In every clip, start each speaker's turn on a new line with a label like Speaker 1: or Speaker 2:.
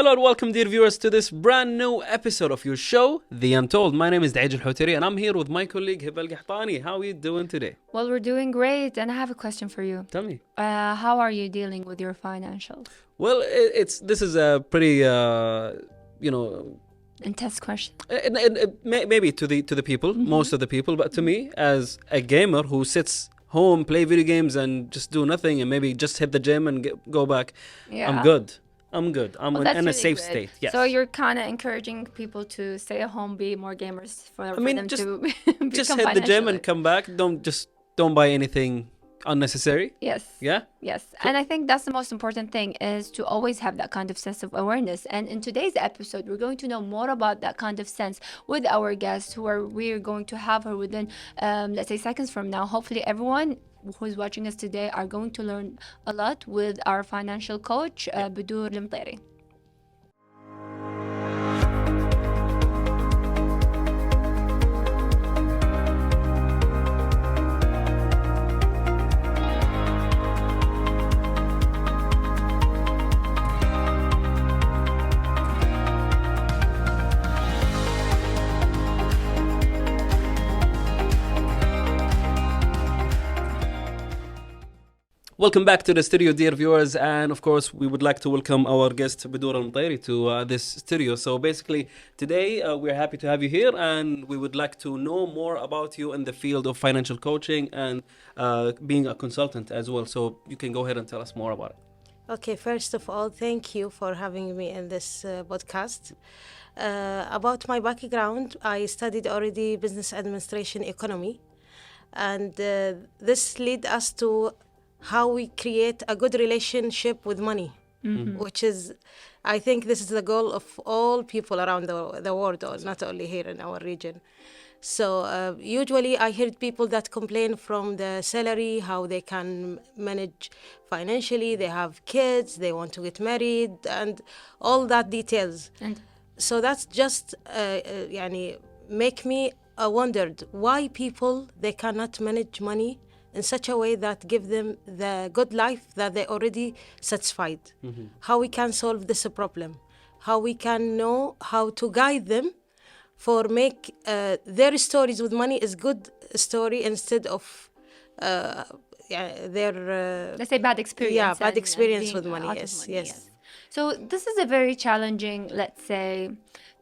Speaker 1: Hello and welcome, dear viewers, to this brand new episode of your show, The Untold. My name is AlMutairi and I'm here with my colleague Hiba Al-Qahtani. How are you doing today?
Speaker 2: Well, we're doing great, and I have a question for you.
Speaker 1: Tell me.
Speaker 2: How are you dealing with your financials?
Speaker 1: Well, this is a pretty
Speaker 2: Intense question.
Speaker 1: maybe to the people, most of the people, but to me as a gamer who sits home, play video games and just do nothing and maybe just hit the gym and go back,
Speaker 2: Yeah.
Speaker 1: I'm good. I'm
Speaker 2: Well, that's
Speaker 1: in a
Speaker 2: really
Speaker 1: safe
Speaker 2: good.
Speaker 1: state. Yes.
Speaker 2: So you're kind of encouraging people to stay at home, be more gamers for
Speaker 1: mean,
Speaker 2: them
Speaker 1: just-
Speaker 2: to
Speaker 1: just
Speaker 2: become
Speaker 1: hit the gym and
Speaker 2: financially-
Speaker 1: come back. Don't buy anything unnecessary.
Speaker 2: Yes.
Speaker 1: Yeah.
Speaker 2: Yes. And I think that's the most important thing, is to always have that kind of sense of awareness. And in today's episode, we're going to know more about that kind of sense with our guest, we're going to have her within, let's say, seconds from now. Hopefully everyone who's watching us today are going to learn a lot with our financial coach, Bedoor AlMutairi.
Speaker 1: Welcome back to the studio, dear viewers, and of course we would like to welcome our guest Bedoor AlMutairi to this studio. So basically today we're happy to have you here, and we would like to know more about you in the field of financial coaching and being a consultant as well. So you can go ahead and tell us more about it.
Speaker 3: Okay, first of all, thank you for having me in this podcast. About my background, I studied already business administration economy, and this led us to how we create a good relationship with money, which is, I think this is the goal of all people around the world, or not only here in our region. So usually I heard people that complain from the salary, how they can manage financially, they have kids, they want to get married, and all that details.
Speaker 2: And
Speaker 3: So that's just make me wondered why people, they cannot manage money in such a way that give them the good life that they already satisfied. How we can solve this problem, how we can know how to guide them for make their stories with money is good story instead of their
Speaker 2: let's say bad experience.
Speaker 3: bad
Speaker 2: and
Speaker 3: experience
Speaker 2: being
Speaker 3: with money.
Speaker 2: out of
Speaker 3: Yes,
Speaker 2: money,
Speaker 3: yes.
Speaker 2: So this is a very challenging, let's say,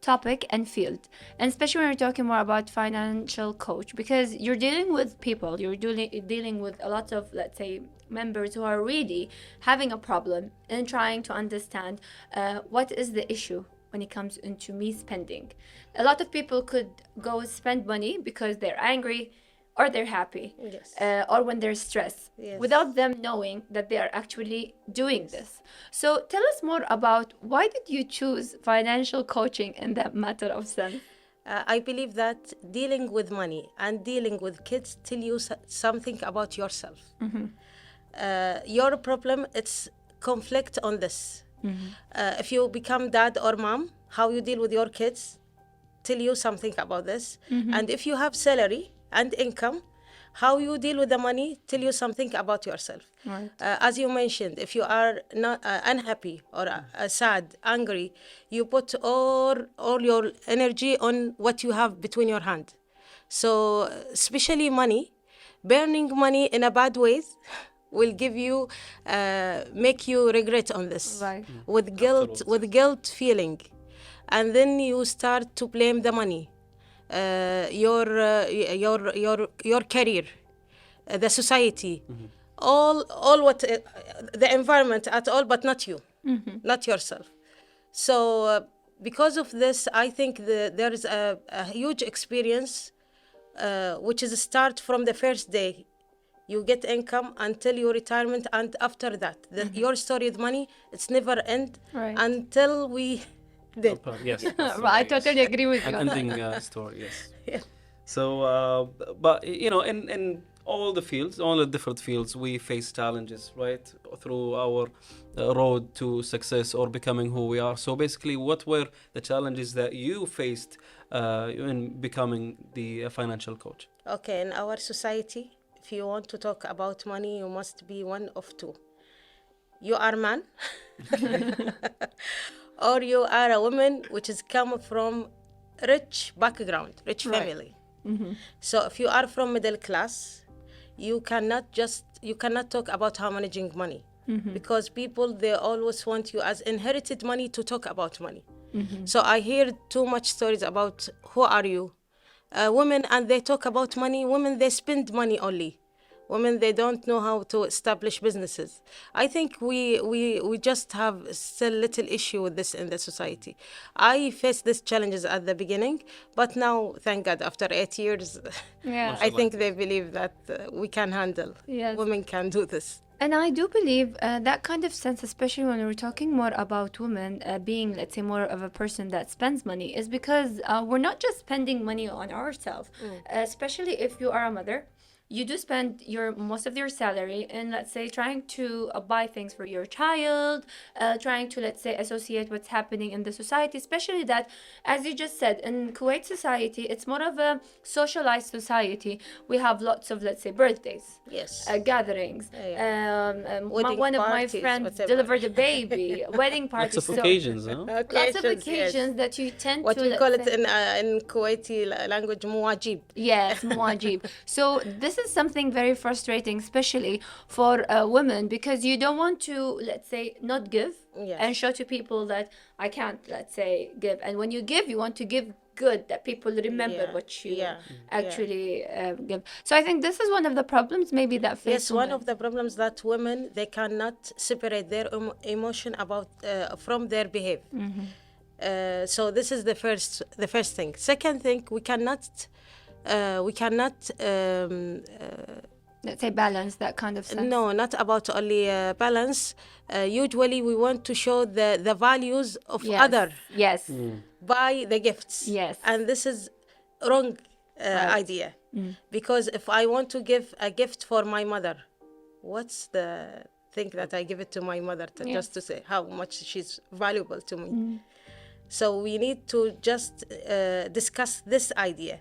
Speaker 2: topic and field, and especially when you're talking more about financial coach, because you're dealing with people, you're dealing with a lot of, let's say, members who are really having a problem and trying to understand what is the issue when it comes into me spending. A lot of people could go spend money because they're angry or they're happy,
Speaker 3: Yes.
Speaker 2: or when they're stressed,
Speaker 3: Yes.
Speaker 2: without them knowing that they are actually doing this. So tell us more about, why did you choose financial coaching in that matter of sense?
Speaker 3: I believe that dealing with money and dealing with kids tell you something about yourself. Your problem, it's conflict on this. If you become dad or mom, how you deal with your kids tell you something about this. And if you have salary and income, how you deal with the money tell you something about yourself.
Speaker 2: Right.
Speaker 3: As you mentioned, if you are not unhappy or sad, angry, you put all your energy on what you have between your hand. So especially money, burning money in a bad ways will give you, make you regret on this.
Speaker 2: Right.
Speaker 3: With guilt feeling. And then you start to blame the money. Your career, the society, all what the environment at all, but not you, not yourself. So because of this, I think there is a huge experience, which is a start from the first day you get income until your retirement, and after that, your story with money, it's never end.
Speaker 2: Right.
Speaker 3: Until we did.
Speaker 1: Yes.
Speaker 2: I totally agree with you.
Speaker 1: An ending story. Yes.
Speaker 3: Yeah.
Speaker 1: So, but you know, in all the fields, all the different fields, we face challenges, right, through our road to success or becoming who we are. So basically, what were the challenges that you faced in becoming the financial coach?
Speaker 3: Okay, in our society, if you want to talk about money, you must be one of two. You are man, or you are a woman which is come from rich background, rich
Speaker 2: Right.
Speaker 3: family. So if you are from middle class, you cannot talk about how managing money, because people, they always want you as inherited money to talk about money. So I hear too much stories about who are you, women, and they talk about money. Women, they spend money only. Women, they don't know how to establish businesses. I think we just have still little issue with this in the society. I faced these challenges at the beginning, but now, thank God, after 8 years,
Speaker 2: Yeah.
Speaker 3: I think they believe that we can handle.
Speaker 2: Yes.
Speaker 3: Women can do this.
Speaker 2: And I do believe that kind of sense, especially when we're talking more about women being, let's say, more of a person that spends money, is because we're not just spending money on ourselves, especially if you are a mother. You do spend most of your salary in, let's say, trying to buy things for your child, trying to, let's say, associate what's happening in the society, especially that, as you just said, in Kuwait society, it's more of a socialized society. We have lots of, let's say, birthdays,
Speaker 3: Yes.
Speaker 2: gatherings.
Speaker 3: Wedding
Speaker 2: One of my
Speaker 3: parties,
Speaker 2: friends
Speaker 3: whatever.
Speaker 2: delivered a baby, wedding
Speaker 1: Lots
Speaker 2: parties.
Speaker 1: of
Speaker 2: So
Speaker 1: occasions, huh?
Speaker 2: lots of
Speaker 3: Yes.
Speaker 2: occasions that you tend
Speaker 3: What
Speaker 2: to,
Speaker 3: we
Speaker 2: let's
Speaker 3: call it
Speaker 2: say-
Speaker 3: in Kuwaiti language, muwajib.
Speaker 2: Yes, muajib. So this is something very frustrating, especially for women, because you don't want to, let's say, not give
Speaker 3: Yes.
Speaker 2: and show to people that I can't, let's say, give. And when you give, you want to give good, that people remember
Speaker 3: Yeah,
Speaker 2: what you
Speaker 3: yeah,
Speaker 2: actually give. So I think this is one of the problems maybe that face
Speaker 3: Yes, one
Speaker 2: women.
Speaker 3: of the problems that women, they cannot separate their emotion about from their behavior. So this is the first thing. Second thing, we cannot
Speaker 2: Let's say balance that kind of sense.
Speaker 3: no, not about only balance. Usually we want to show the values of
Speaker 2: Yes.
Speaker 3: other
Speaker 2: Yes.
Speaker 3: by the gifts.
Speaker 2: Yes.
Speaker 3: And this is wrong
Speaker 2: Right.
Speaker 3: idea. Because if I want to give a gift for my mother, what's the thing that I give it to my mother
Speaker 2: Yes.
Speaker 3: just to say how much she's valuable to me? So we need to just discuss this idea.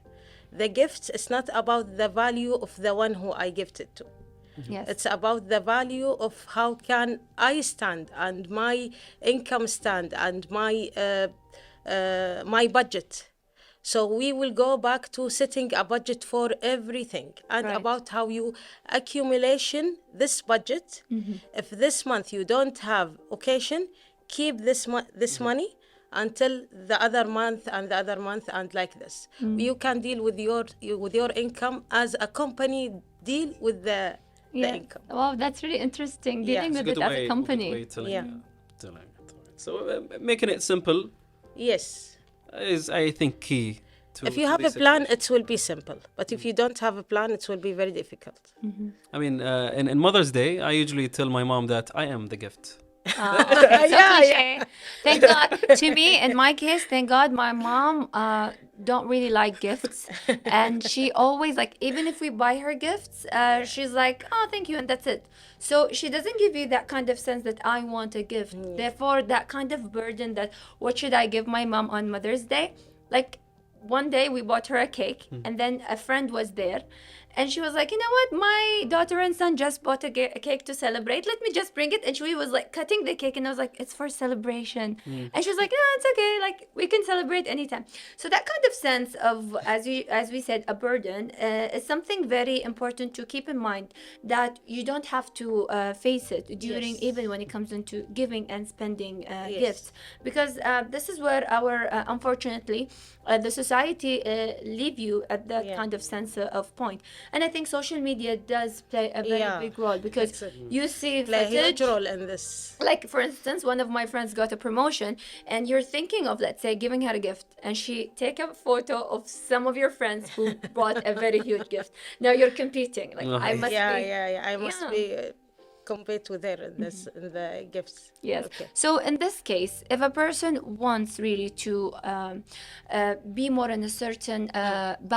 Speaker 3: The gift is not about the value of the one who I gifted to.
Speaker 2: Yes.
Speaker 3: It's about the value of how can I stand and my income stand and my budget. So we will go back to setting a budget for everything and
Speaker 2: Right.
Speaker 3: about how you accumulation this budget. If this month you don't have occasion, keep this money until the other month and the other month, and like this. You can deal with your income as a company deal with the
Speaker 2: Yeah.
Speaker 3: income.
Speaker 2: Wow, that's really interesting.
Speaker 3: Yeah.
Speaker 2: Dealing
Speaker 3: It's
Speaker 2: with it as a
Speaker 1: good
Speaker 2: company.
Speaker 1: way telling,
Speaker 3: Yeah.
Speaker 1: telling it. So making it simple
Speaker 3: Yes.
Speaker 1: is, I think, key.
Speaker 3: If you have a plan, it will be simple. But if you don't have a plan, it will be very difficult.
Speaker 1: I mean, in Mother's Day, I usually tell my mom that I am the gift.
Speaker 2: Okay, so
Speaker 3: Yeah,
Speaker 2: cliche. Thank God. To me, in my case, thank God, my mom don't really like gifts, and she always like, even if we buy her gifts, she's like, oh, thank you, and that's it. So she doesn't give you that kind of sense that I want a gift. Therefore, that kind of burden that what should I give my mom on Mother's Day? Like, one day we bought her a cake, and then a friend was there, and she was like, you know what, my daughter and son just bought a cake to celebrate, let me just bring it. And she was like cutting the cake, and I was like, it's for celebration. And she was like, no, it's okay, like we can celebrate anytime. So that kind of sense of, as we said, a burden is something very important to keep in mind, that you don't have to face it during,
Speaker 3: Yes.
Speaker 2: even when it comes into giving and spending
Speaker 3: Yes.
Speaker 2: gifts, because this is where our unfortunately the society leave you at that
Speaker 3: Yeah.
Speaker 2: kind of sense of point. And I think social media does play a very
Speaker 3: Yeah.
Speaker 2: big role, because
Speaker 3: It's a-
Speaker 2: you see
Speaker 3: Play a
Speaker 2: footage,
Speaker 3: huge role in this.
Speaker 2: like for instance, one of my friends got a promotion, and you're thinking of, let's say, giving her a gift, and she take a photo of some of your friends who bought a very huge gift. Now you're competing, like I must
Speaker 3: Yeah,
Speaker 2: be.
Speaker 3: yeah. I must
Speaker 2: Yeah.
Speaker 3: be compete with her in this in the gifts.
Speaker 2: Yes.
Speaker 3: Okay.
Speaker 2: So in this case, if a person wants really to be more in a certain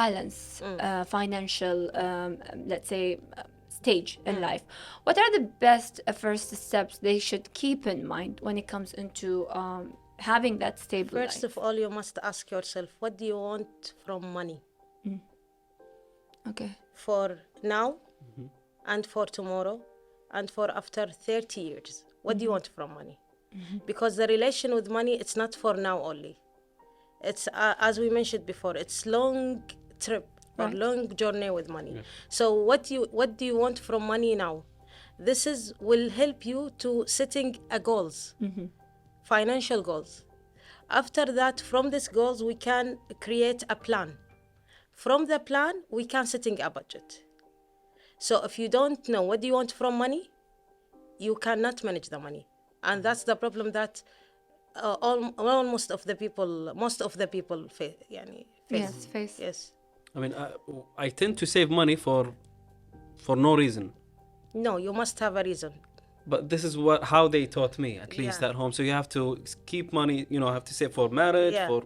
Speaker 2: balance, financial, let's say, stage in life, what are the best first steps they should keep in mind when it comes into having that stable
Speaker 3: First
Speaker 2: life?
Speaker 3: of all, you must ask yourself, what do you want from money?
Speaker 2: Okay.
Speaker 3: For now and for tomorrow and for after 30 years. What do you want from money? because the relation with money, it's not for now only. It's as we mentioned before, it's long trip or
Speaker 2: Right.
Speaker 3: long journey with money. So what do you want from money now? This is will help you to setting a goals, financial goals. After that, from these goals, we can create a plan. From the plan, we can setting a budget. So if you don't know what do you want from money, you cannot manage the money, and that's the problem that most of the people face.
Speaker 2: Yes, face.
Speaker 3: Yes.
Speaker 1: I mean, I tend to save money for no reason.
Speaker 3: No, you must have a reason.
Speaker 1: But this is how they taught me, at least
Speaker 3: Yeah.
Speaker 1: at home. So you have to keep money, have to save for marriage,
Speaker 3: Yeah.
Speaker 1: for,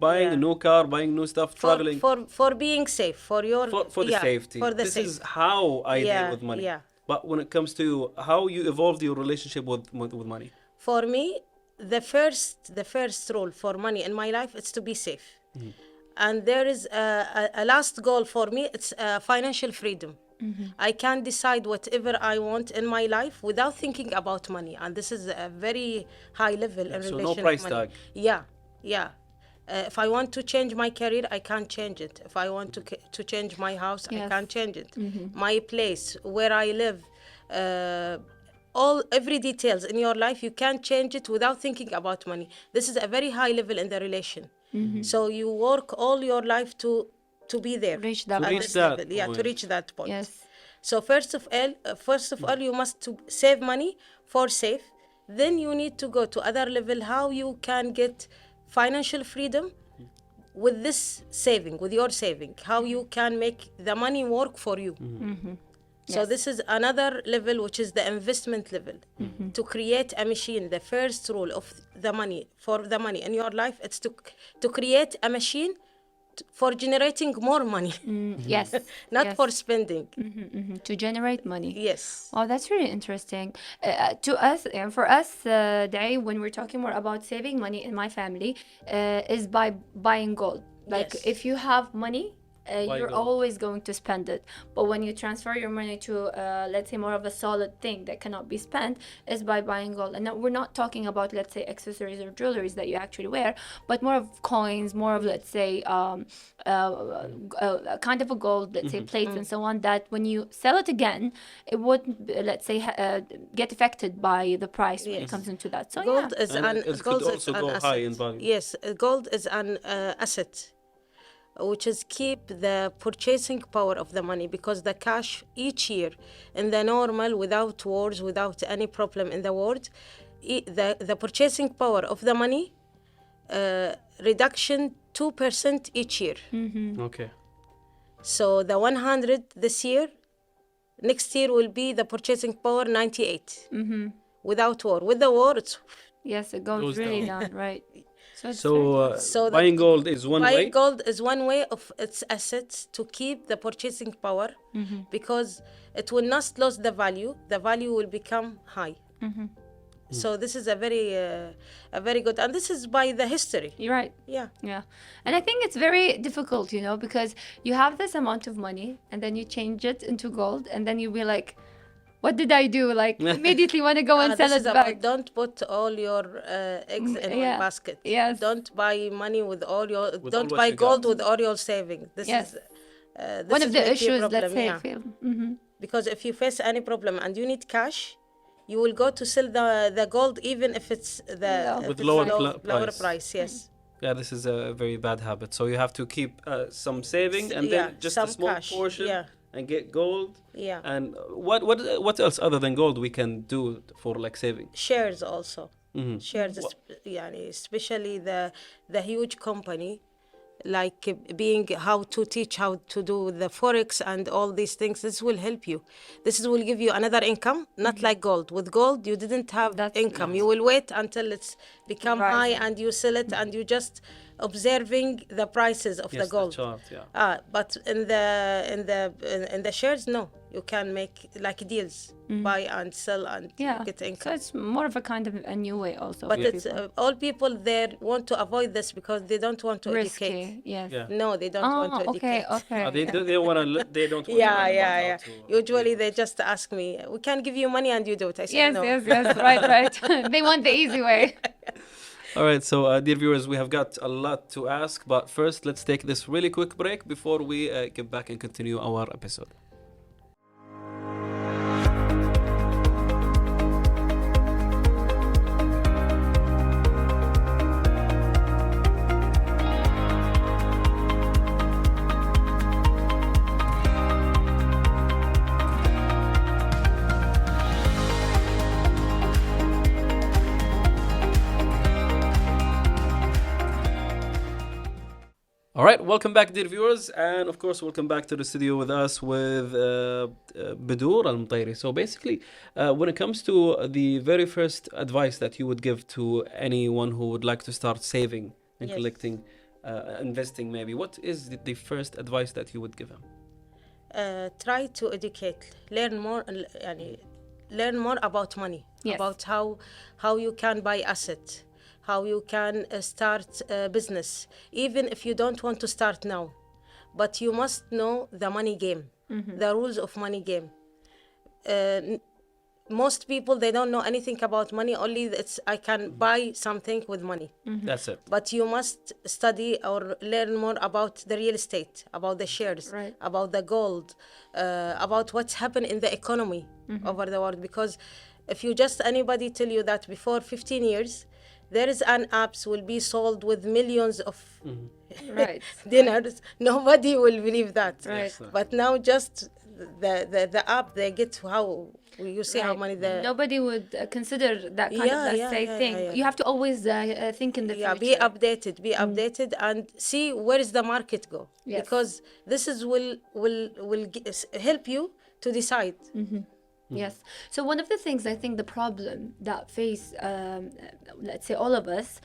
Speaker 1: buying a
Speaker 3: Yeah.
Speaker 1: new car, buying new stuff, traveling.
Speaker 3: For being safe, for your
Speaker 1: For the safety.
Speaker 3: for the
Speaker 1: This
Speaker 3: safety.
Speaker 1: is how I deal
Speaker 3: Yeah,
Speaker 1: with money.
Speaker 3: yeah.
Speaker 1: But when it comes to how you evolved your relationship with money.
Speaker 3: For me, the first rule for money in my life is to be safe. And there is a last goal for me, it's financial freedom. I can decide whatever I want in my life without thinking about money, and this is a very high level in
Speaker 1: so
Speaker 3: relation
Speaker 1: no
Speaker 3: to
Speaker 1: price
Speaker 3: money.
Speaker 1: tag.
Speaker 3: Yeah. If I want to change my career, I can change it. If I want to change my house, I
Speaker 2: Yes.
Speaker 3: can change it. My place, where I live, every details in your life, you can change it without thinking about money. This is a very high level in the relation. So you work all your life to be there.
Speaker 2: Reach that
Speaker 1: To
Speaker 3: at
Speaker 1: reach
Speaker 3: this
Speaker 1: that
Speaker 3: level. Yeah, to
Speaker 1: point.
Speaker 3: reach that point.
Speaker 2: Yes.
Speaker 3: So first of all, you must to save money for safe. Then you need to go to other level, how you can get financial freedom with this saving, with your saving, how you can make the money work for you. So
Speaker 2: Yes.
Speaker 3: this is another level, which is the investment level. To create a machine, the first rule of the money, for the money in your life, it's to create a machine for generating more money,
Speaker 2: Yes.
Speaker 3: not
Speaker 2: Yes.
Speaker 3: for spending.
Speaker 2: To generate money.
Speaker 3: Yes.
Speaker 2: Oh, that's really interesting. To us, and for us, Day, when we're talking more about saving money in my family, is by buying gold. Like
Speaker 3: Yes.
Speaker 2: if you have money, you're
Speaker 1: gold.
Speaker 2: always going to spend it. But when you transfer your money to, let's say, more of a solid thing that cannot be spent, is by buying gold. And now we're not talking about, let's say, accessories or jewelries that you actually wear, but more of coins, more of, let's say, kind of a gold, let's say, plates and so on, that when you sell it again, it wouldn't, let's say, get affected by the price when it
Speaker 3: Yes.
Speaker 2: comes into that. So
Speaker 3: Gold
Speaker 2: yeah.
Speaker 3: is
Speaker 1: And
Speaker 3: an
Speaker 1: it
Speaker 3: gold
Speaker 1: could
Speaker 3: is
Speaker 1: also
Speaker 3: an
Speaker 1: go
Speaker 3: asset.
Speaker 1: high in value.
Speaker 3: Yes, gold is an asset, which is keep the purchasing power of the money, because the cash each year in the normal, without wars, without any problem in the world, the purchasing power of the money reduction 2% each year.
Speaker 1: Okay.
Speaker 3: So the 100 this year, next year will be the purchasing power 98. Without war. With the war, it's
Speaker 2: Yes, it goes
Speaker 1: Goes
Speaker 2: really
Speaker 1: down.
Speaker 2: down, right? So it's
Speaker 1: So,
Speaker 2: very
Speaker 3: So the-
Speaker 1: buying gold is one way.
Speaker 3: buying gold is one way of its assets to keep the purchasing power, because it will not lose the value. The value will become high. So this is a very good, and this is by the history.
Speaker 2: You're right.
Speaker 3: Yeah.
Speaker 2: Yeah. And I think it's very difficult, because you have this amount of money and then you change it into gold and then you'll be like, what did I do? Like, immediately want to go and sell
Speaker 3: This
Speaker 2: it
Speaker 3: is about,
Speaker 2: back.
Speaker 3: don't put all your eggs in
Speaker 2: yeah.
Speaker 3: one basket.
Speaker 2: Yes.
Speaker 3: Don't buy money with all your.
Speaker 1: With
Speaker 3: Don't
Speaker 1: all what
Speaker 3: buy
Speaker 1: you
Speaker 3: gold
Speaker 1: got.
Speaker 3: with all your saving. This
Speaker 2: Yes.
Speaker 3: is this
Speaker 2: One of
Speaker 3: is
Speaker 2: the
Speaker 3: make you
Speaker 2: issues,
Speaker 3: problem,
Speaker 2: let's say,
Speaker 3: yeah.
Speaker 2: feel.
Speaker 3: Because if you face any problem and you need cash, you will go to sell the gold, even if it's
Speaker 2: Low.
Speaker 3: if
Speaker 1: With
Speaker 3: it's
Speaker 1: lower
Speaker 3: lower
Speaker 1: price.
Speaker 3: price. Yes.
Speaker 1: Yeah, this is a very bad habit. So you have to keep some saving and
Speaker 3: yeah,
Speaker 1: then just
Speaker 3: some
Speaker 1: a small
Speaker 3: cash,
Speaker 1: portion
Speaker 3: yeah.
Speaker 1: and get gold.
Speaker 3: Yeah.
Speaker 1: And what else other than gold we can do for like saving?
Speaker 3: Shares also.
Speaker 1: Mhm.
Speaker 3: Shares, يعني especially the huge company, like being how to teach how to do the forex and all these things. This will help you. Will give you another income, not like gold. With gold, you didn't have
Speaker 2: That's-
Speaker 3: income. You will wait until it's become high
Speaker 2: Rising.
Speaker 3: and you sell it and you just observing the prices of
Speaker 1: Yes,
Speaker 3: the gold.
Speaker 1: chart, yeah.
Speaker 3: But in the shares, no, you can make like deals, buy and sell and
Speaker 2: Yeah.
Speaker 3: get
Speaker 2: So
Speaker 3: income.
Speaker 2: it's more of a kind of a new way also.
Speaker 3: But
Speaker 2: for
Speaker 3: it's
Speaker 2: people.
Speaker 3: all people there want to avoid this because they don't want to educate.
Speaker 2: Risky. Yes.
Speaker 1: Yeah.
Speaker 3: No, they don't want to
Speaker 2: Okay.
Speaker 3: educate.
Speaker 2: Okay.
Speaker 1: They don't want to. They don't want to
Speaker 3: Yeah,
Speaker 1: learn
Speaker 3: yeah,
Speaker 1: about
Speaker 3: yeah.
Speaker 1: how to.
Speaker 3: Usually they just ask me, we can give you money and you do it. I said
Speaker 2: Yes,
Speaker 3: no.
Speaker 2: yes, yes. Right, right. They want the easy way.
Speaker 1: All right, so dear viewers, we have got a lot to ask, but first let's take this really quick break before we get back and continue our episode. All right, welcome back, dear viewers, and of course, welcome back to the studio with us with Bedoor AlMutairi. So basically, when it comes to the very first advice that you would give to anyone who would like to start saving and
Speaker 3: Yes.
Speaker 1: collecting, investing, maybe, what is the first advice that you would give him?
Speaker 3: Try to educate, learn more, learn more about money,
Speaker 2: Yes.
Speaker 3: about how you can buy asset, how you can start a business, even if you don't want to start now, but you must know the money game, the rules of money game. Most people, they don't know anything about money, only it's I can buy something with money.
Speaker 1: That's it.
Speaker 3: But you must study or learn more about the real estate, about the shares,
Speaker 2: Right.
Speaker 3: about the gold, about what's happened in the economy over the world. Because if you just anybody tell you that before 15 years, there is an apps will be sold with millions of
Speaker 2: Right.
Speaker 3: dinars, nobody will believe that.
Speaker 2: Right.
Speaker 1: Yes,
Speaker 3: But now just the app, they get how you see how
Speaker 2: Right.
Speaker 3: many the
Speaker 2: Nobody would consider that kind of,
Speaker 3: Yeah,
Speaker 2: let's
Speaker 3: yeah,
Speaker 2: say,
Speaker 3: yeah,
Speaker 2: thing.
Speaker 3: yeah, yeah.
Speaker 2: You have to always think in the
Speaker 3: yeah,
Speaker 2: future.
Speaker 3: be updated and see where is the market go.
Speaker 2: Yes.
Speaker 3: Because this is will help you to decide.
Speaker 2: Yes. So one of the things I think the problem that face, let's say all of us,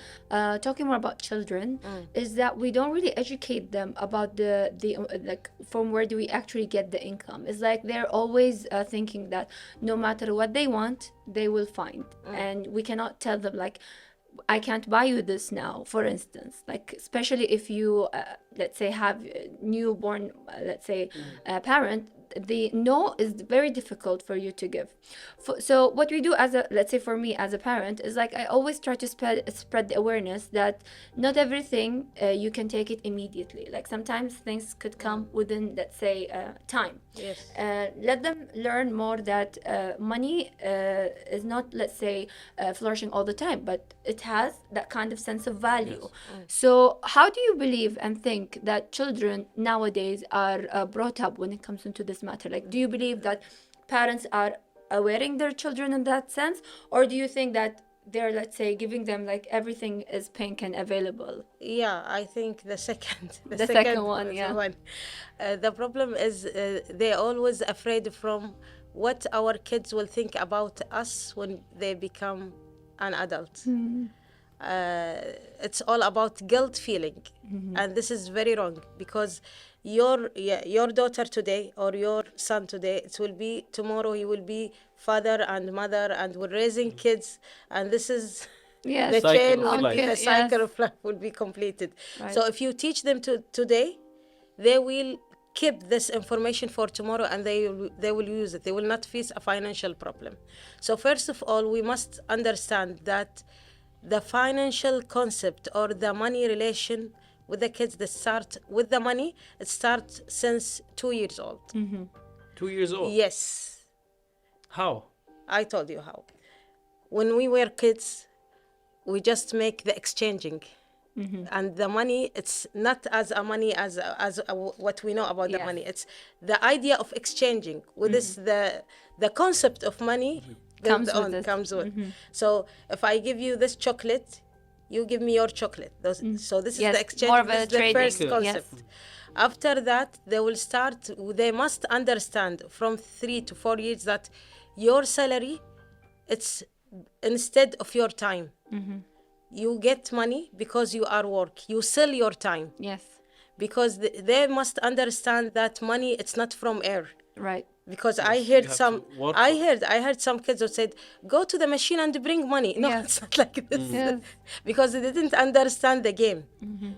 Speaker 2: talking more about children, is that we don't really educate them about the like from where do we actually get the income. It's like they're always thinking that no matter what they want, they will find, and we cannot tell them like, I can't buy you this now, for instance, like especially if you let's say have a newborn let's say parent, the no is very difficult for you to give. So what we do as a, let's say for me as a parent, is like I always try to spread the awareness that not everything you can take it immediately. Like sometimes things could come within, let's say, time.
Speaker 3: Yes.
Speaker 2: Let them learn more that money is not, let's say, flourishing all the time, but it has that kind of sense of value. So how do you believe and think that children nowadays are brought up when it comes into this matter? Like, do you believe that parents are awareing their children in that sense, or do you think that they're, let's say, giving them like everything is pink and available?
Speaker 3: Yeah, I think the second,
Speaker 2: The second one, yeah.
Speaker 3: The problem is they're always afraid from what our kids will think about us when they become an adult. It's all about guilt feeling, and this is very wrong, because your daughter today or your son today, it will be tomorrow he will be father and mother and we're raising kids, and this is
Speaker 2: Yes.
Speaker 3: the
Speaker 1: Cycle
Speaker 3: chain
Speaker 1: of
Speaker 3: will
Speaker 1: life.
Speaker 3: be, the
Speaker 2: Yes.
Speaker 3: cycle of life will be completed.
Speaker 2: Right.
Speaker 3: So if you teach them today, they will keep this information for tomorrow, and they will use it. They will not face a financial problem. So first of all, we must understand that the financial concept or the money relation with the kids that start with the money, it starts since 2 years old.
Speaker 1: 2 years old.
Speaker 3: Yes,
Speaker 1: How?
Speaker 3: I told you how. When we were kids, we just make the exchanging. And the money, it's not as a money as what we know about the
Speaker 2: Yes.
Speaker 3: money. It's the idea of exchanging. With this, the concept of money
Speaker 2: Comes
Speaker 3: built
Speaker 2: with
Speaker 3: on,
Speaker 2: it.
Speaker 3: comes with. So if I give you this chocolate, you give me your chocolate. So this
Speaker 2: Yes,
Speaker 3: is the exchange.
Speaker 2: more of
Speaker 3: This
Speaker 2: a
Speaker 3: is the
Speaker 2: trading.
Speaker 3: first
Speaker 1: Okay.
Speaker 3: concept. After that, they will start. They must understand from 3 to 4 years that your salary, it's instead of your time. you get money because you are work. You sell your time
Speaker 2: Yes.
Speaker 3: because they must understand that money it's not from air.
Speaker 2: Right.
Speaker 3: Because
Speaker 1: Yes,
Speaker 3: I
Speaker 1: you
Speaker 3: heard
Speaker 1: have
Speaker 3: some,
Speaker 1: to work for it.
Speaker 3: I heard some kids who said, "Go to the machine and bring money." No,
Speaker 2: Yes.
Speaker 3: it's not like this,
Speaker 2: Yes.
Speaker 3: because they didn't understand the game.
Speaker 2: Mm-hmm.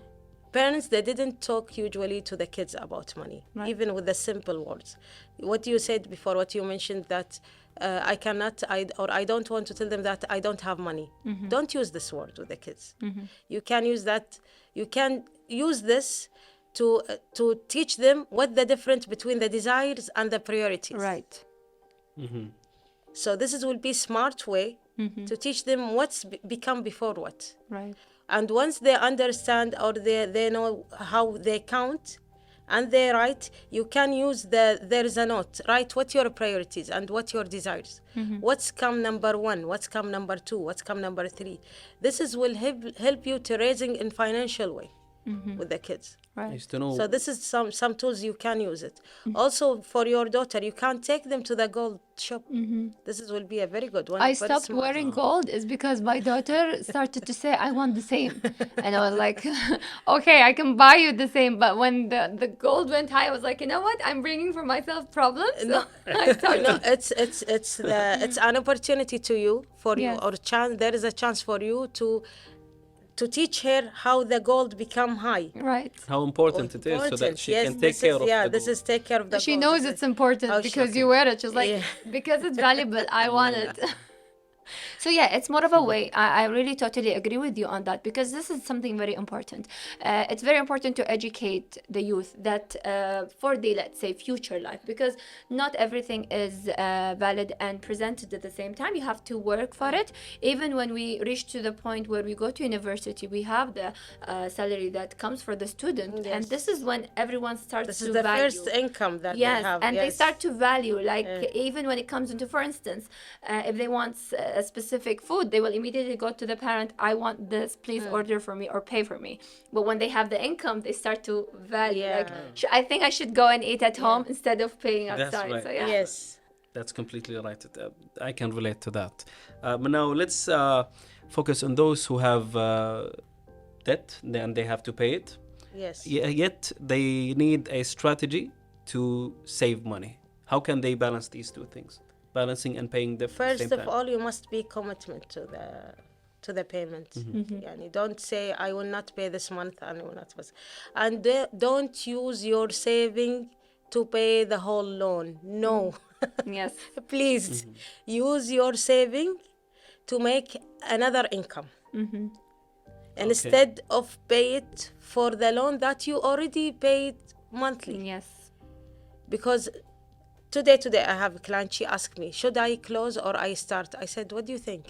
Speaker 3: Parents, they didn't talk usually to the kids about money,
Speaker 2: Right.
Speaker 3: even with the simple words. What you said before, what you mentioned that I cannot, I don't want to tell them that I don't have money.
Speaker 2: Mm-hmm.
Speaker 3: Don't use this word with the kids.
Speaker 2: Mm-hmm.
Speaker 3: You can use that. You can use this to teach them what the difference between the desires and the priorities.
Speaker 2: Right.
Speaker 3: So this is will be smart way to teach them what's become before what.
Speaker 2: Right.
Speaker 3: And once they understand or they know how they count and they write, you can use there is a note. Write what your priorities and what your desires. What's come number 1, what's come number 2, what's come number 3. This is will help you to raising in financial way with the kids.
Speaker 2: Right.
Speaker 1: Used to know.
Speaker 3: So this is some tools you can use it. Also for your daughter, you can take them to the gold shop. This is will be a very good one.
Speaker 2: I
Speaker 3: very
Speaker 2: stopped
Speaker 3: smart.
Speaker 2: wearing gold is because my daughter started to say, I want the same. And I was like, okay, I can buy you the same. But when the gold went high, I was like, you know what? I'm bringing for myself problems. So I started.
Speaker 3: No, it's an opportunity to you for you
Speaker 2: Yes.
Speaker 3: or chance. There is a chance for you to teach her how the gold become high.
Speaker 2: Right.
Speaker 1: How important it is so that
Speaker 3: Important.
Speaker 1: she
Speaker 3: Yes,
Speaker 1: can take
Speaker 3: this
Speaker 1: care
Speaker 3: is,
Speaker 1: of
Speaker 3: yeah,
Speaker 1: the
Speaker 3: this
Speaker 1: goal.
Speaker 3: is take care of the
Speaker 2: She
Speaker 3: gold.
Speaker 2: knows
Speaker 3: This
Speaker 2: it's
Speaker 3: is-
Speaker 2: important
Speaker 3: how
Speaker 2: because
Speaker 3: shocking.
Speaker 2: you wear it. She's like,
Speaker 3: Yeah.
Speaker 2: because it's valuable, I want it. So yeah, it's more of a way. I really totally agree with you on that because this is something very important. It's very important to educate the youth that for the, let's say, future life, because not everything is valid and presented at the same time. You have to work for it. Even when we reach to the point where we go to university, we have the salary that comes for the student, and
Speaker 3: Yes.
Speaker 2: this is when everyone starts
Speaker 3: This
Speaker 2: to
Speaker 3: is the
Speaker 2: value.
Speaker 3: first income that
Speaker 2: Yes,
Speaker 3: they have.
Speaker 2: and they
Speaker 3: yes.
Speaker 2: start to value, like even when it comes into, for instance, if they want a specific food, they will immediately go to the parent, I want this, please order for me or pay for me. But when they have the income, they start to value,
Speaker 3: Yeah.
Speaker 2: like, I think I should go and eat at home instead of paying
Speaker 1: That's
Speaker 2: outside.
Speaker 1: right.
Speaker 2: So yeah.
Speaker 3: Yes.
Speaker 1: That's completely right. I can relate to that. But now let's focus on those who have debt and they have to pay it.
Speaker 3: Yes.
Speaker 1: Yet they need a strategy to save money. How can they balance these two things? Balancing and paying the
Speaker 3: First
Speaker 1: same
Speaker 3: of
Speaker 1: time.
Speaker 3: all, you must be commitment to the payment. Yani don't say I will not pay this month and I will not pay. And don't use your saving to pay the whole loan. No.
Speaker 2: Yes.
Speaker 3: Please use your saving to make another income. Instead of pay it for the loan that you already paid monthly.
Speaker 2: Yes.
Speaker 3: Because today I have a client, she asked me, should I close or I start? I said, what do you think?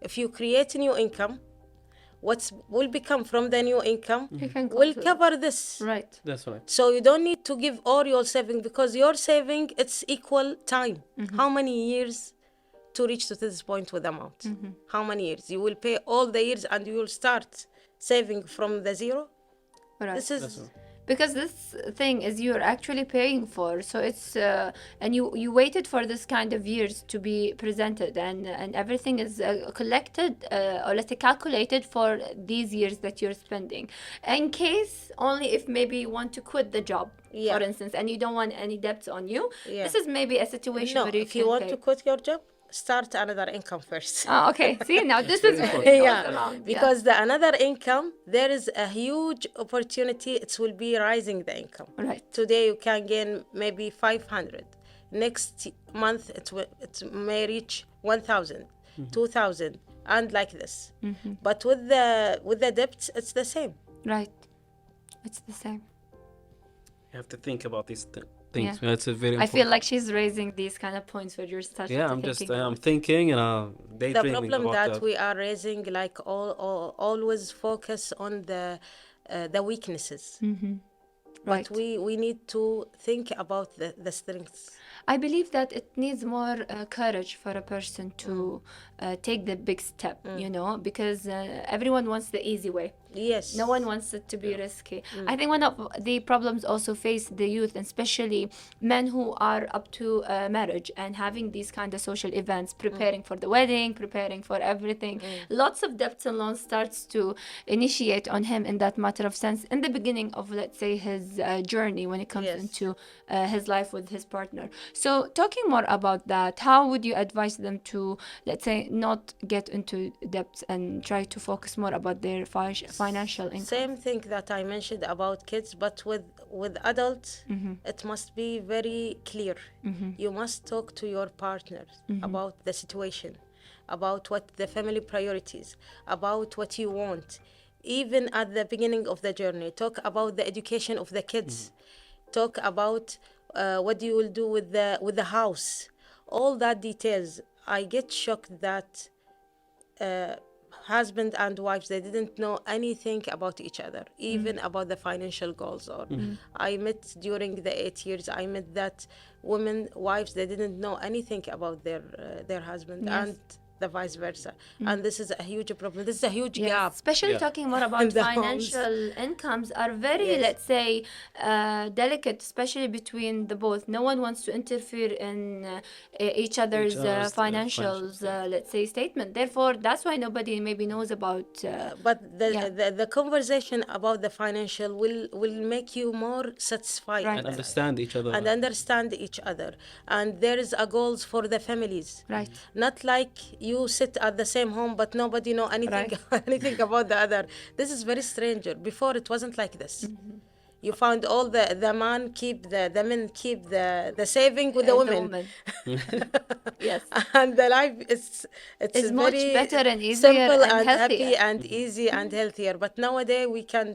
Speaker 3: If you create new income, what will become from the new income
Speaker 2: You can
Speaker 3: will
Speaker 2: close it.
Speaker 3: cover this.
Speaker 2: Right.
Speaker 1: That's right.
Speaker 3: So you don't need to give all your saving because your saving, it's equal time. How many years to reach to this point with amount? How many years? You will pay all the years and you will start saving from the zero?
Speaker 2: Right.
Speaker 3: This
Speaker 1: That's
Speaker 3: is...
Speaker 1: right.
Speaker 2: Because this thing is you're actually paying for, so it's and you waited for this kind of years to be presented, and everything is collected or let's say calculated for these years that you're spending. In case only if maybe you want to quit the job,
Speaker 3: Yeah.
Speaker 2: for instance, and you don't want any debts on you.
Speaker 3: Yeah.
Speaker 2: This is maybe a situation
Speaker 3: No,
Speaker 2: where you
Speaker 3: if
Speaker 2: can
Speaker 3: you want
Speaker 2: pay.
Speaker 3: to quit your job, start another income first.
Speaker 2: Oh, okay. See, now this is what it goes
Speaker 3: Yeah,
Speaker 2: around. Yeah.
Speaker 3: because the another income, there is a huge opportunity. It will be rising the income.
Speaker 2: Right.
Speaker 3: Today you can gain maybe 500. Next month it may reach 1,000, 2,000, and like this. But with the debts, it's the same.
Speaker 2: Right. It's the same.
Speaker 1: You have to think about these things.
Speaker 2: Yeah.
Speaker 1: It's a very
Speaker 2: I
Speaker 1: important.
Speaker 2: feel like she's raising these kind of points where you're starting
Speaker 1: Yeah,
Speaker 2: to
Speaker 1: I'm just
Speaker 2: thinking
Speaker 1: I'm
Speaker 2: about-
Speaker 1: thinking and
Speaker 3: The
Speaker 1: daydreaming
Speaker 3: problem
Speaker 1: about
Speaker 3: that
Speaker 1: that.
Speaker 3: we are raising, like always focus on the weaknesses.
Speaker 2: Right.
Speaker 3: But we need to think about the strengths.
Speaker 2: I believe that it needs more courage for a person to take the big step, you know, because everyone wants the easy way.
Speaker 3: Yes.
Speaker 2: No one wants it to be risky. I think one of the problems also face the youth, and especially men who are up to marriage and having these kind of social events, preparing for the wedding, preparing for everything. Lots of debts and loans starts to initiate on him in that matter of sense in the beginning of, let's say, his journey when it comes
Speaker 3: Yes.
Speaker 2: into his life with his partner. So talking more about that, how would you advise them to, let's say, not get into debts and try to focus more about their financial income?
Speaker 3: Same thing that I mentioned about kids, but with adults, it must be very clear. You must talk to your partner about the situation, about what the family priorities, about what you want. Even at the beginning of the journey, talk about the education of the kids. Talk about what you will do with the house. All that details. I get shocked that husband and wives, they didn't know anything about each other, even about the financial goals. Or I met during the 8 years, I met that women, wives, they didn't know anything about their husband,
Speaker 2: Yes.
Speaker 3: and the vice versa. And this is a huge problem. This is a huge
Speaker 2: Yes,
Speaker 3: gap.
Speaker 2: especially
Speaker 1: Yeah.
Speaker 2: talking more about
Speaker 3: The homes.
Speaker 2: financial incomes are very,
Speaker 3: Yes.
Speaker 2: let's say, delicate, especially between the both. No one wants to interfere in each other's
Speaker 1: other's,
Speaker 2: financials, let's say, statement. Therefore, that's why nobody maybe knows about.
Speaker 3: But
Speaker 2: Yeah.
Speaker 3: the conversation about the financial will make you more satisfied.
Speaker 2: Right.
Speaker 1: And understand each other.
Speaker 3: And understand each other, and there is a goals for the families.
Speaker 2: Right.
Speaker 3: Not like you sit at the same home but nobody know anything
Speaker 2: Right.
Speaker 3: anything about the other. This is very strange. Before it wasn't like this. You found all the men keep the saving with the women.
Speaker 2: Yes.
Speaker 3: And the life it's
Speaker 2: It's much
Speaker 3: very
Speaker 2: better and easier
Speaker 3: simple
Speaker 2: and
Speaker 3: happy
Speaker 2: healthier.
Speaker 3: and easy and healthier. But nowadays we can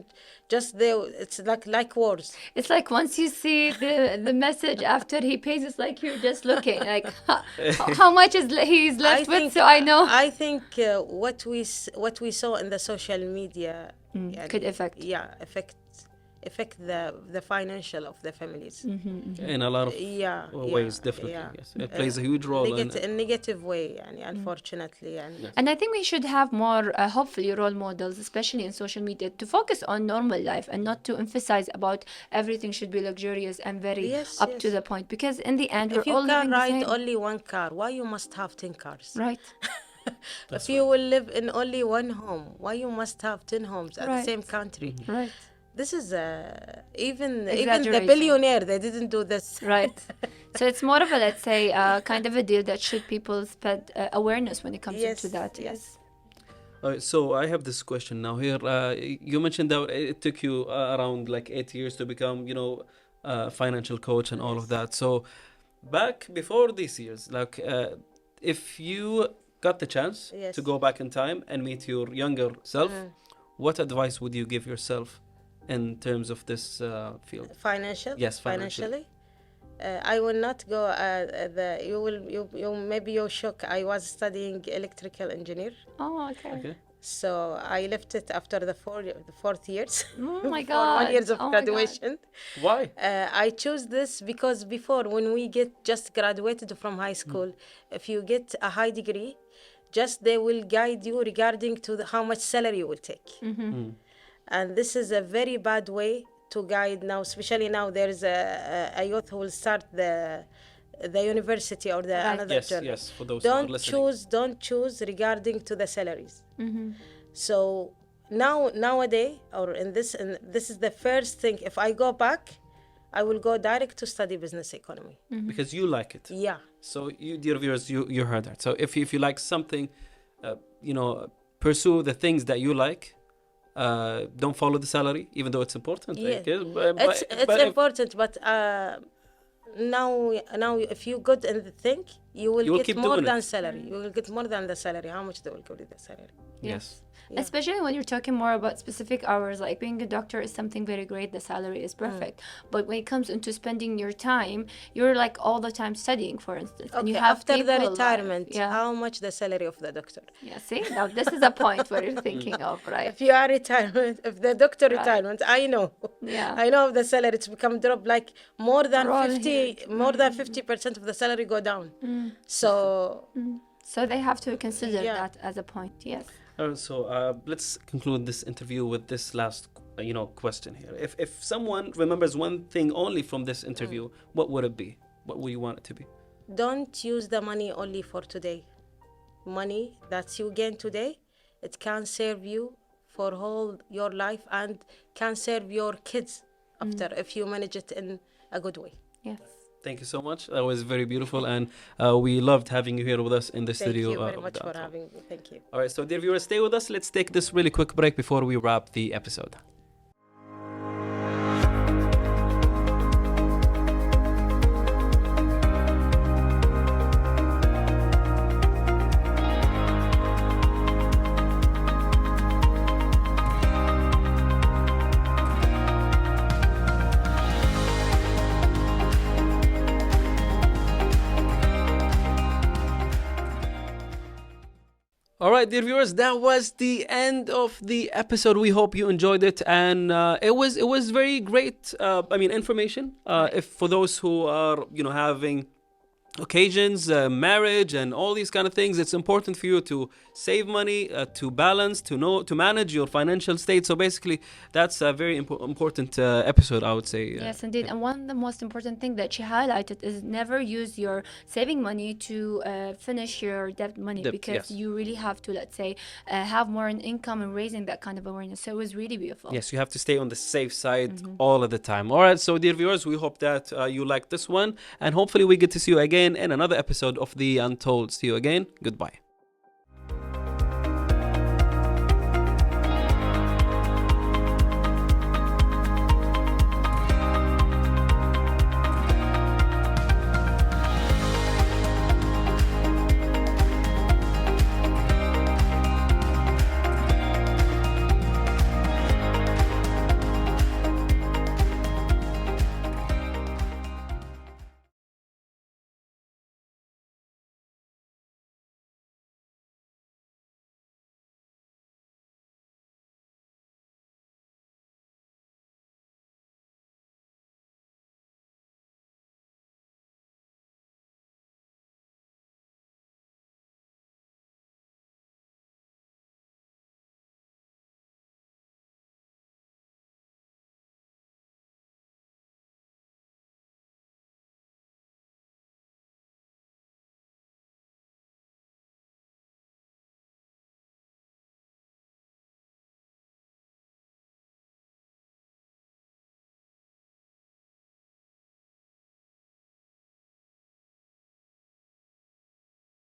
Speaker 3: just it's like wars.
Speaker 2: It's like once you see the message after he pays, it's like you're just looking like how much is he's left with, so I know.
Speaker 3: I think what we saw in the social media
Speaker 2: could affect.
Speaker 3: affect the financial of the families.
Speaker 1: in a lot of ways,
Speaker 3: yeah,
Speaker 1: definitely.
Speaker 3: yeah.
Speaker 1: Yes, it plays a huge role in
Speaker 3: negative way, unfortunately.
Speaker 2: And I think we should have more, hopefully, role models, especially in social media, to focus on normal life and not to emphasize about everything should be luxurious and very up to the point. Because in the end,
Speaker 3: If
Speaker 2: we're all
Speaker 3: you can
Speaker 2: living the
Speaker 3: ride
Speaker 2: same.
Speaker 3: only one car, why you must have 10 cars?
Speaker 2: Right.
Speaker 3: If you will live in only one home, why you must have 10 homes at the
Speaker 2: Right.
Speaker 3: same country?
Speaker 2: Right.
Speaker 3: This is even the
Speaker 2: Exaggeration.
Speaker 3: billionaire, they didn't do this.
Speaker 2: Right. So it's more of a, let's say, kind of a deal that should people spread awareness when it comes into that. Yes.
Speaker 1: So I have this question now here. You mentioned that it took you around like 8 years to become, financial coach and all of that. So back before these years, like if you got the chance
Speaker 3: Yes.
Speaker 1: to go back in time and meet your younger self, what advice would you give yourself in terms of this field?
Speaker 3: Financial?
Speaker 1: Yes, financially.
Speaker 3: I will not go. Maybe you're shocked. I was studying electrical engineer,
Speaker 2: Oh, okay.
Speaker 1: Okay.
Speaker 3: so I left it after the fourth years.
Speaker 2: Oh my
Speaker 3: For
Speaker 2: God.
Speaker 3: 1 year of
Speaker 2: Oh my God.
Speaker 3: graduation.
Speaker 1: Why?
Speaker 3: I chose this because before, when we get just graduated from high school, if you get a high degree, just they will guide you regarding to how much salary you will take. And this is a very bad way to guide now, especially now there is a youth who will start the university or the another
Speaker 1: Yes,
Speaker 3: journey.
Speaker 1: yes, for those who are listening.
Speaker 3: Don't choose regarding to the salaries. So nowadays, or in this is the first thing. If I go back, I will go direct to study business economy.
Speaker 1: Because you like it.
Speaker 3: Yeah.
Speaker 1: So you, dear viewers, you heard that. So if you like something, pursue the things that you like. Don't follow the salary, even though it's important.
Speaker 3: Yeah.
Speaker 1: I guess.
Speaker 3: It's important, but now if you good in the thing, you will get
Speaker 1: keep
Speaker 3: more
Speaker 1: doing
Speaker 3: than
Speaker 1: it.
Speaker 3: salary. You will get more than the salary. How much they will give you the salary?
Speaker 1: Yes.
Speaker 3: Yeah.
Speaker 2: Especially when you're talking more about specific hours, like being a doctor is something very great, the salary is perfect. But when it comes into spending your time, you're like all the time studying, for instance. And you
Speaker 3: Okay,
Speaker 2: have
Speaker 3: after the
Speaker 2: people,
Speaker 3: retirement,
Speaker 2: yeah.
Speaker 3: how much the salary of the doctor?
Speaker 2: Yeah, see? Now this is a point where you're thinking of, right?
Speaker 3: If you are retirement, if the doctor retirement, I know.
Speaker 2: Yeah.
Speaker 3: I know of the salary, it's become drop like more than
Speaker 2: We're all
Speaker 3: 50% of the salary go down. So
Speaker 2: So they have to consider
Speaker 3: Yeah.
Speaker 2: that as a point, yes.
Speaker 1: So let's conclude this interview with this last, question here. If someone remembers one thing only from this interview, what would it be? What would you want it to be?
Speaker 3: Don't use the money only for today. Money that you gain today, it can serve you for whole your life and can serve your kids after if you manage it in a good way.
Speaker 2: Yes.
Speaker 1: Thank you so much. That was very beautiful, and we loved having you here with us in the
Speaker 3: Thank
Speaker 1: studio.
Speaker 3: you very
Speaker 1: of
Speaker 3: much
Speaker 1: the
Speaker 3: for
Speaker 1: Untold.
Speaker 3: having me. Thank you.
Speaker 1: All right, so dear viewers, stay with us. Let's take this really quick break before we wrap the episode. All right, dear viewers, that was the end of the episode. We hope you enjoyed it, and it was very great. Information. If for those who are having occasions, marriage, and all these kind of things, it's important for you to save money, to balance, to manage your financial state. So basically, that's a very important episode, I would say.
Speaker 2: Yes, indeed. And one of the most important thing that she highlighted is never use your saving money to finish your debt money, because
Speaker 1: yes.
Speaker 2: you really have to, let's say, have more in income and raising that kind of awareness. So it was really beautiful.
Speaker 1: Yes, you have to stay on the safe side all of the time. All right, so dear viewers, we hope that you liked this one, and hopefully we get to see you again in another episode of The Untold. See you again. Goodbye.